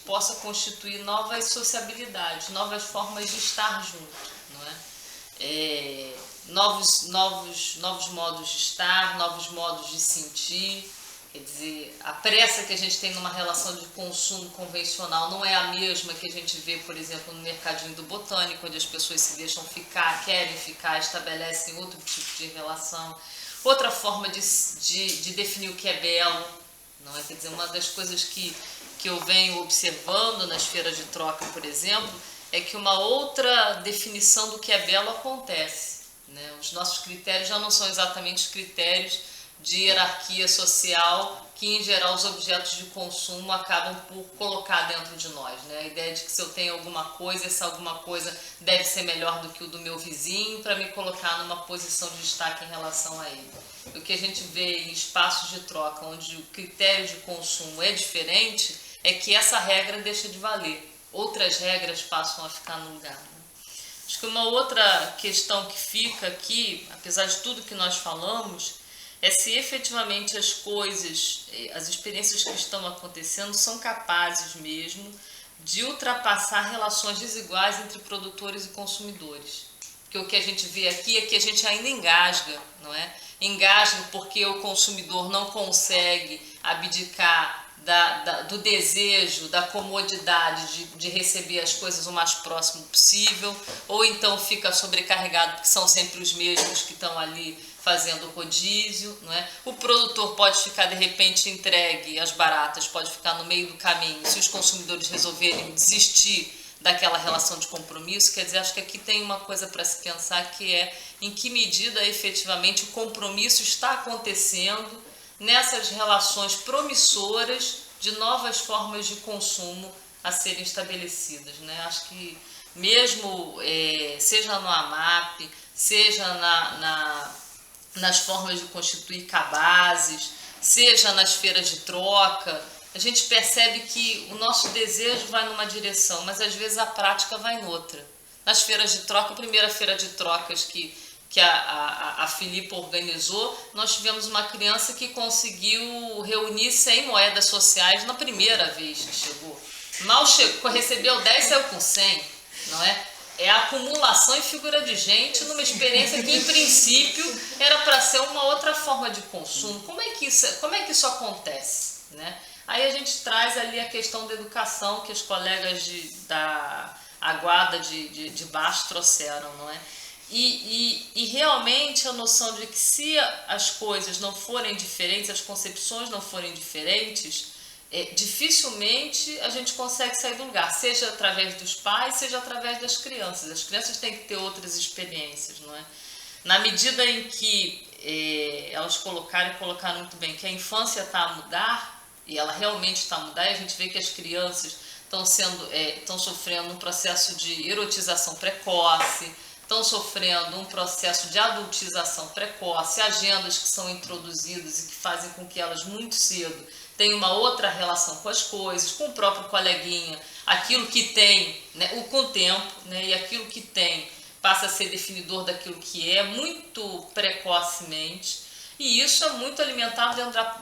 possa constituir novas sociabilidades, novas formas de estar junto, não é? Novos modos de estar, novos modos de sentir. Quer dizer, a pressa que a gente tem numa relação de consumo convencional não é a mesma que a gente vê, por exemplo, no mercadinho do Botânico, onde as pessoas se deixam ficar, querem ficar, estabelecem outro tipo de relação. Outra forma de definir o que é belo, não é? Quer dizer, uma das coisas que eu venho observando nas feiras de troca, por exemplo, é que uma outra definição do que é belo acontece, né? Os nossos critérios já não são exatamente os critérios de hierarquia social que, em geral, os objetos de consumo acabam por colocar dentro de nós, né? A ideia de que se eu tenho alguma coisa, essa alguma coisa deve ser melhor do que o do meu vizinho para me colocar numa posição de destaque em relação a ele. O que a gente vê em espaços de troca onde o critério de consumo é diferente é que essa regra deixa de valer. Outras regras passam a ficar no lugar, né? Acho que uma outra questão que fica aqui, apesar de tudo que nós falamos, é se efetivamente as coisas, as experiências que estão acontecendo são capazes mesmo de ultrapassar relações desiguais entre produtores e consumidores. Porque o que a gente vê aqui é que a gente ainda engasga, não é? Engasga porque o consumidor não consegue abdicar do desejo, da comodidade de receber as coisas o mais próximo possível, ou então fica sobrecarregado porque são sempre os mesmos que estão ali fazendo rodízio, não é? O produtor pode ficar de repente entregue às baratas, pode ficar no meio do caminho, se os consumidores resolverem desistir daquela relação de compromisso. Quer dizer, acho que aqui tem uma coisa para se pensar, que é em que medida efetivamente o compromisso está acontecendo nessas relações promissoras de novas formas de consumo a serem estabelecidas, né? Acho que mesmo, seja no AMAP, seja nas formas de constituir cabazes, seja nas feiras de troca, a gente percebe que o nosso desejo vai numa direção, mas às vezes a prática vai noutra. Nas feiras de troca, a primeira feira de trocas que a Filipa organizou, nós tivemos uma criança que conseguiu reunir 100 moedas sociais na primeira vez que chegou. Mal chegou, recebeu 10, saiu com 100, não é? É a acumulação e figura de gente numa experiência que, em princípio, era para ser uma outra forma de consumo. Como é que isso acontece, né? Aí a gente traz ali a questão da educação que os colegas da Aguada de baixo trouxeram, não é? E realmente a noção de que se as coisas não forem diferentes, as concepções não forem diferentes, dificilmente a gente consegue sair do lugar, seja através dos pais, seja através das crianças. As crianças têm que ter outras experiências, não é? Na medida em que elas colocaram muito bem que a infância está a mudar, e ela realmente está a mudar, e a gente vê que as crianças estão sofrendo um processo de erotização precoce, estão sofrendo um processo de adultização precoce, agendas que são introduzidas e que fazem com que elas muito cedo tenham uma outra relação com as coisas, com o próprio coleguinha, aquilo que tem, né, com o tempo, né, e aquilo que tem passa a ser definidor daquilo que é muito precocemente, e isso é muito alimentado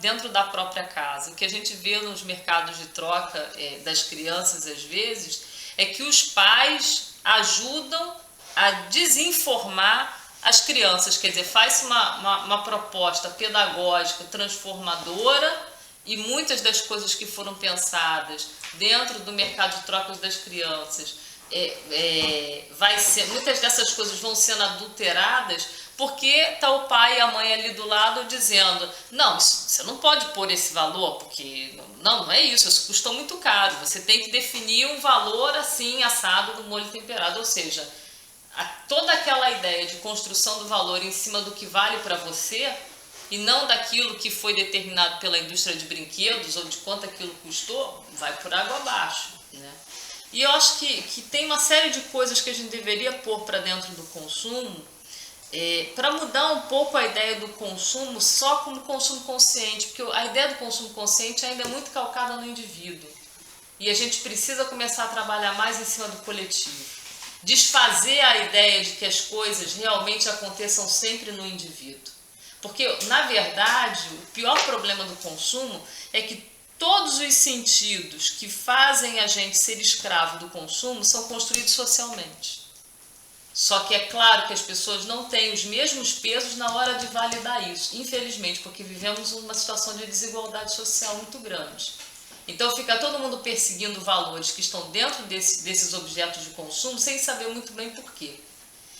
dentro da própria casa. O que a gente vê nos mercados de troca das crianças, às vezes, é que os pais ajudam a desinformar as crianças, quer dizer, faz uma proposta pedagógica transformadora, e muitas das coisas que foram pensadas dentro do mercado de trocas das crianças, muitas dessas coisas vão sendo adulteradas, porque está o pai e a mãe ali do lado dizendo, não, você não pode pôr esse valor, porque não é isso custa muito caro, você tem que definir um valor assim, assado do molho temperado, ou seja, toda aquela ideia de construção do valor em cima do que vale para você e não daquilo que foi determinado pela indústria de brinquedos ou de quanto aquilo custou, vai por água abaixo, né? E eu acho que tem uma série de coisas que a gente deveria pôr para dentro do consumo, para mudar um pouco a ideia do consumo só como consumo consciente, porque a ideia do consumo consciente ainda é muito calcada no indivíduo. E a gente precisa começar a trabalhar mais em cima do coletivo. Desfazer a ideia de que as coisas realmente aconteçam sempre no indivíduo. Porque, na verdade, o pior problema do consumo é que todos os sentidos que fazem a gente ser escravo do consumo são construídos socialmente. Só que é claro que as pessoas não têm os mesmos pesos na hora de validar isso, infelizmente, porque vivemos uma situação de desigualdade social muito grande. Então fica todo mundo perseguindo valores que estão dentro desses objetos de consumo sem saber muito bem por quê.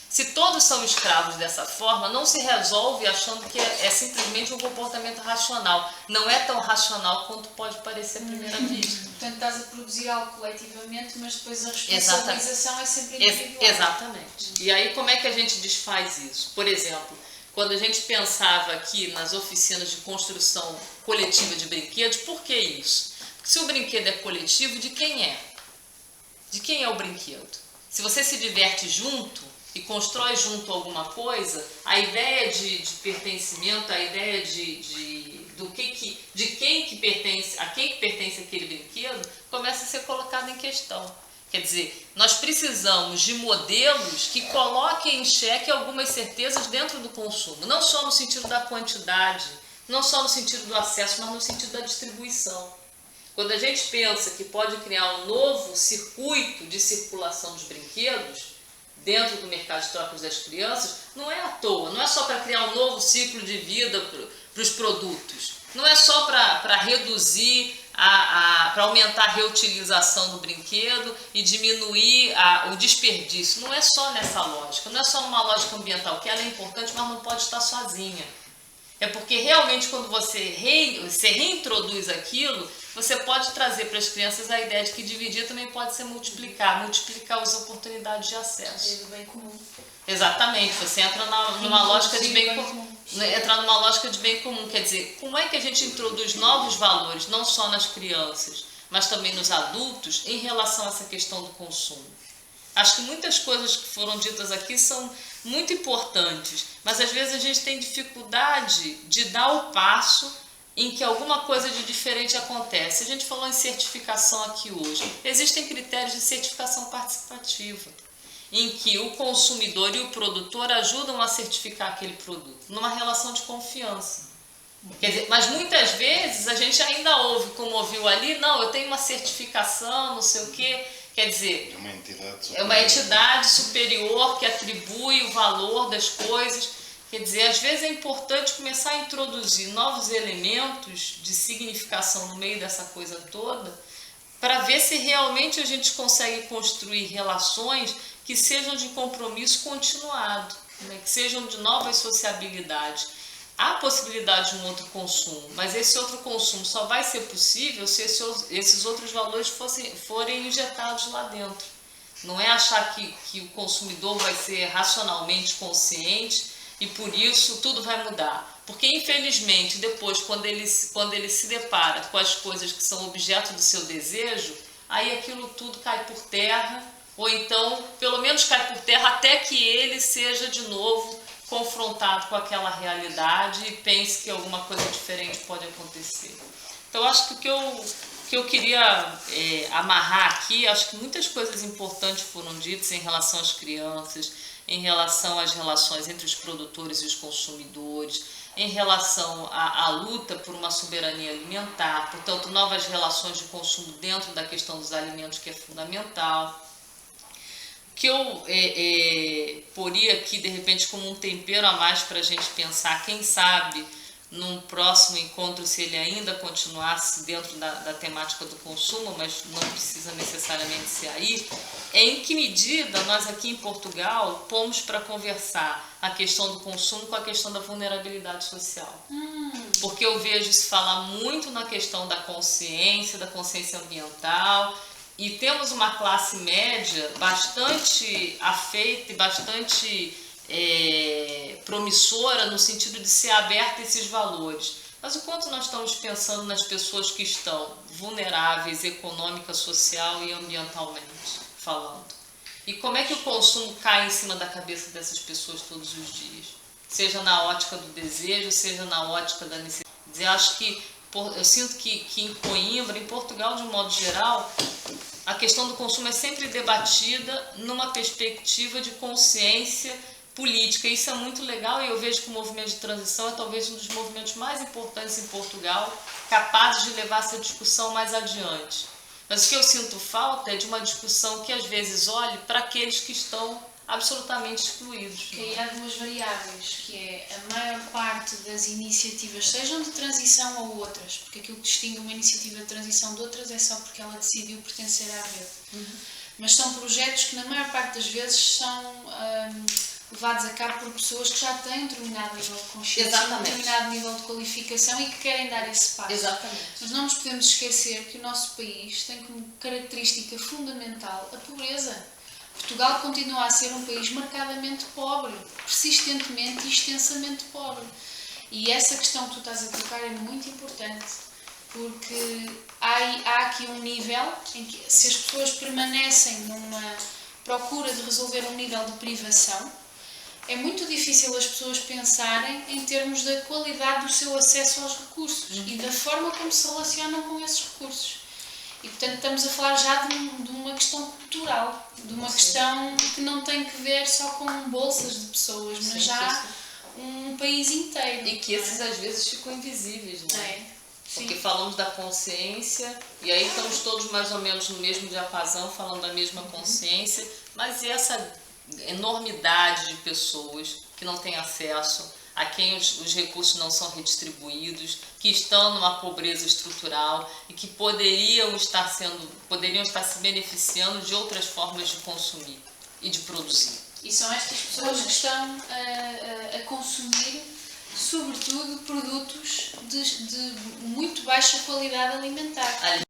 Se todos são escravos dessa forma, não se resolve achando que é simplesmente um comportamento racional. Não é tão racional quanto pode parecer à primeira vista. Portanto, estás a produzir algo coletivamente, mas depois a responsabilização é sempre individual. Exatamente. E aí como é que a gente desfaz isso? Por exemplo, quando a gente pensava aqui nas oficinas de construção coletiva de brinquedos, por que isso? Porque se o brinquedo é coletivo, de quem é? De quem é o brinquedo? Se você se diverte junto e constrói junto alguma coisa, a ideia de pertencimento, a ideia de quem que pertence, a quem que pertence aquele brinquedo, começa a ser colocada em questão. Quer dizer, nós precisamos de modelos que coloquem em xeque algumas certezas dentro do consumo, não só no sentido da quantidade, não só no sentido do acesso, mas no sentido da distribuição. Quando a gente pensa que pode criar um novo circuito de circulação dos brinquedos dentro do mercado de trocas das crianças, não é à toa, não é só para criar um novo ciclo de vida para os produtos, não é só para reduzir, para aumentar a reutilização do brinquedo e diminuir o desperdício. Não é só nessa lógica, não é só numa lógica ambiental, que ela é importante, mas não pode estar sozinha. É porque realmente quando você reintroduz aquilo, você pode trazer para as crianças a ideia de que dividir também pode ser multiplicar as oportunidades de acesso. Do bem comum. Exatamente, você entra numa lógica de bem comum. Entrar numa lógica de bem comum, quer dizer, como é que a gente introduz novos valores, não só nas crianças, mas também nos adultos, em relação a essa questão do consumo? Acho que muitas coisas que foram ditas aqui são muito importantes, mas às vezes a gente tem dificuldade de dar o passo em que alguma coisa de diferente acontece. A gente falou em certificação aqui hoje. Existem critérios de certificação participativa, em que o consumidor e o produtor ajudam a certificar aquele produto, numa relação de confiança. Quer dizer, mas muitas vezes a gente ainda ouve, como ouviu ali, não, eu tenho uma certificação, não sei o quê. Quer dizer, é uma entidade superior que atribui o valor das coisas. Quer dizer, às vezes é importante começar a introduzir novos elementos de significação no meio dessa coisa toda, para ver se realmente a gente consegue construir relações que sejam de compromisso continuado, né? Que sejam de novas sociabilidades. Há possibilidade de um outro consumo, mas esse outro consumo só vai ser possível se esses outros valores forem injetados lá dentro. Não é achar que o consumidor vai ser racionalmente consciente e por isso tudo vai mudar. Porque infelizmente depois, quando ele se depara com as coisas que são objeto do seu desejo, aí aquilo tudo cai por terra, ou então pelo menos cai por terra até que ele seja de novo confrontado com aquela realidade e pense que alguma coisa diferente pode acontecer. Então acho que o que eu queria amarrar aqui, acho que muitas coisas importantes foram ditas em relação às crianças, em relação às relações entre os produtores e os consumidores, em relação à luta por uma soberania alimentar, portanto, novas relações de consumo dentro da questão dos alimentos, que é fundamental. Que eu poria aqui, de repente, como um tempero a mais para a gente pensar, quem sabe, num próximo encontro, se ele ainda continuasse dentro da temática do consumo, mas não precisa necessariamente ser aí, é em que medida nós aqui em Portugal pomos para conversar a questão do consumo com a questão da vulnerabilidade social. Porque eu vejo se falar muito na questão da consciência ambiental, e temos uma classe média bastante afeita e bastante promissora no sentido de ser aberta a esses valores. Mas o quanto nós estamos pensando nas pessoas que estão vulneráveis econômica, social e ambientalmente falando? E como é que o consumo cai em cima da cabeça dessas pessoas todos os dias? Seja na ótica do desejo, seja na ótica da necessidade. Eu acho que eu sinto que em Coimbra, em Portugal de um modo geral, a questão do consumo é sempre debatida numa perspectiva de consciência política. Isso é muito legal e eu vejo que o movimento de transição é talvez um dos movimentos mais importantes em Portugal, capazes de levar essa discussão mais adiante. Mas o que eu sinto falta é de uma discussão que às vezes olhe para aqueles que estão absolutamente excluídos. Que aí há duas variáveis, que é a maior parte das iniciativas, sejam de transição ou outras, porque aquilo que distingue uma iniciativa de transição de outras é só porque ela decidiu pertencer à rede. Mas são projetos que na maior parte das vezes são levados a cabo por pessoas que já têm um determinado nível de consciência, um determinado nível de qualificação e que querem dar esse passo. Exatamente. Mas não nos podemos esquecer que o nosso país tem como característica fundamental a pobreza. Portugal continua a ser um país marcadamente pobre, persistentemente e extensamente pobre. E essa questão que tu estás a tocar é muito importante, porque há aqui um nível em que, se as pessoas permanecem numa procura de resolver um nível de privação, é muito difícil as pessoas pensarem em termos da qualidade do seu acesso aos recursos e da forma como se relacionam com esses recursos. E, portanto, estamos a falar já de uma questão cultural, de uma questão que não tem que ver só com bolsas de pessoas, mas já um país inteiro. E que esses às vezes ficam invisíveis, não é? Porque Sim. falamos da consciência e aí estamos todos mais ou menos no mesmo diapasão, falando da mesma consciência, mas e essa enormidade de pessoas que não têm acesso, a quem os recursos não são redistribuídos, que estão numa pobreza estrutural e que poderiam estar se beneficiando de outras formas de consumir e de produzir. E são estas pessoas que estão a consumir, sobretudo, produtos de muito baixa qualidade alimentar.